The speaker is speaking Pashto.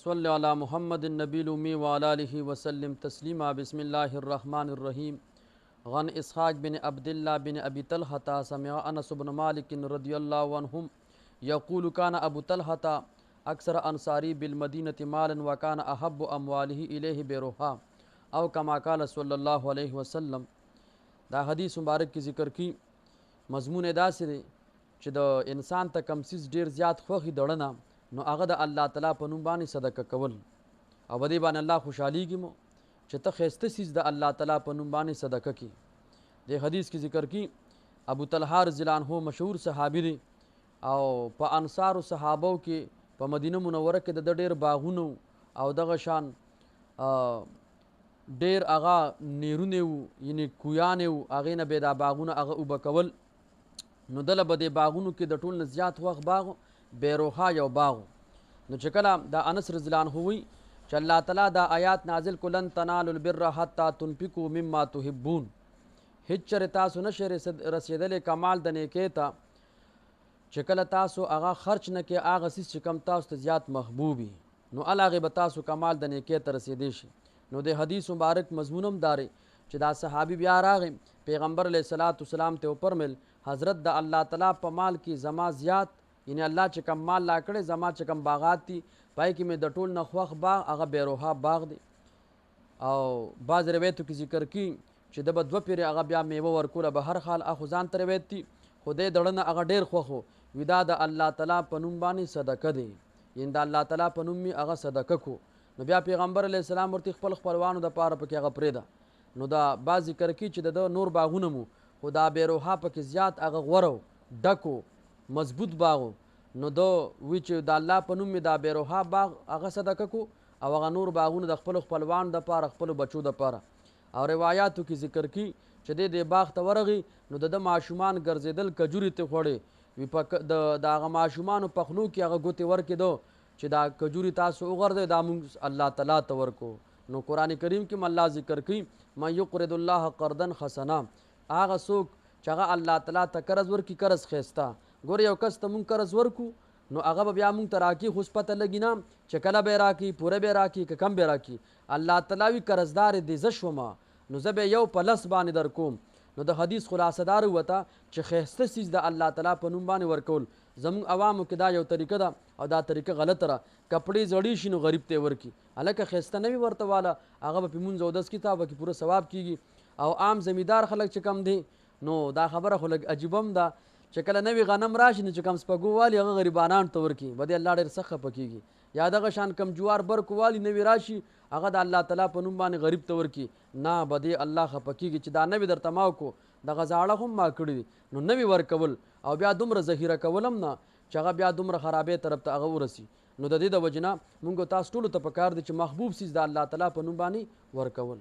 सल्लि अला मुहम्मद नबील उम्मी व अला आलिहि वसल्लम तस्लीमा। बिस्मिल्लाहिर्रहमानिर्रहीम। गन इसहाक बिन अब्दुल्लाह बिन अबी तलहता समिअ अनस बिन मालिक रदियल्लाहु अन्हुम यक़ूलु कान अबू तलहता अक्सर अंसारी बिल मदीनति मालन व कान अहब्बु अम्वालिहि इलैहि बेरुहा औ कमा क़ाल सल्लल्लाहु अलैहि वसल्लम। दा हदीस मुबारक की ज़िक्र की मजमून दासे दे چې د انسان ته کم سیز ډیر زیات خوښي دړنه نو هغه د الله تعالی په نوم باندې صدقه کول او په دې باندې الله خوشحاليږي مو چې ته خسته سیز د الله تعالی په نوم باندې صدقه کی. د حدیث کی ذکر کی ابو طلحه رضی الله عنه مشهور صحابي دی او په انصار صحابو کې په مدینه منوره کې د ډیر باغونو او دغه شان ډیر هغه نیرونه یعنی کویانه هغه نه به دا باغونه هغه وبکول نو دله به د باغونو کې د ټول نه زیات وخت باغ بیروها یو باغ نو چې کله دا انس رضی الله عنه وی چې الله تعالی دا آیات نازل کړه لن تنالوا البر حتى تنفقوا مما تحبون هیڅ چېرې تاسو نشئ رسېدلی کمال د نیکۍ ته چې کله تاسو هغه خرچ نه کې هغه څیز چې کم تاسو ته زیات محبوب وي نو هغې به تاسو کمال د نیکۍ ته رسېدی شي. نو د حدیث مبارک مضمون هم داري چې دا صحابي بیا راغی پیغمبر علیه الصلاۃ والسلام ته وپرمیل حضرت د الله تعالی په مال کې زما زیات یعنی الله چې کم مال لا کړی زما چې کم باغات دي پای کې مې د ټول نه خوښ باغ هغه بیروها باغ دی. او بعض روایتو کې ذکر کی چې د به دوه پیرې هغه بیا میوه ورکوله به هر حال اخو ځان ته روایت دي خدای دړنه هغه ډیر خوښ وي دا د الله تعالی په نوم باندې صدقه دی یعنی د الله تعالی په نوم مې هغه صدقه کو. نو بیا پیغمبر علیه السلام ورته خپل خپلوانو د پاره پکې هغه پرېږده. نو دا بعض ذکر کی چې د نور باغونه مو خو دا بیروها پکې زیات هغه غوره ډکو مضبوط باغو نو دو وی چې د الله په نوم مې دا بیروها باغ هغه صدقه کو او هغه نور باغونه د خپلو خپلوانو دپاره خپلو بچو دپاره. او روایاتو کې ذکر کی چې د باغ ته ورغی نو د ماشومان ګرځېدل کجوري ته خوړې وي په د هغه ماشومانو په خولو کې هغه ګوتې ورکېدو چې دا کجوري تاسو وغورځئ دا مونږ الله تعالی ته ورکو. نو قرآن کریم کې الله ذکر کوي من یقرض الله قرضا حسنا هغه څوک چې هغه الله تعالی ته قرض ورکړي قرض ښایسته. ګوره یو کس ته مونږ قرض ورکو نو هغه به بیا مونږ ته راکړي خو پته لګي نه چې کله به یې راکړي پوره به یې راکړي که کم به یې راکړي الله تعالی وي قرضدار دی زه شومه نو زه به یو په لس باندې در کوم. نو د حدیث خلاصه دار وته چې ښایسته څیز د الله تعالی په نوم باندې ورکول زموږ عوامو کې دا یو طریقه ده او دا طریقه غلطه ده. کپړې زړې شي نو غریب ته ورکړي هلکه ښایسته نه وي ورته واله هغه به په مونځ اودس کتاب کې پوره ثواب کېږي. او عام زمیندار خلک چې کم دی نو دا خبره خو لږ عجیبه هم ده چې کله نوي غنم راشي نو چې کم سپږو والي هغه غریبانانو ته ورکړي به دې الله ډېر سخت خفه کېږي. یا دغه شان کم جوار برکو والي نوي راشي هغه د الله تعالی په نوم باندې غریب ته ورکړي نه به دې الله خفه کېږي چې دا نوي درته ما وکړو دغه زاړه هم ما کړي دي نو نوي ورکول او بیا دومره ذخیره کول هم نه چې هغه بیا دومره خرابې طرف ته هغه ورسي. نو د دې د وجې نه مونږ تاسو ټولو ته پکار دی چې محبوب څیز د الله تعالی په نوم باندې ورکول.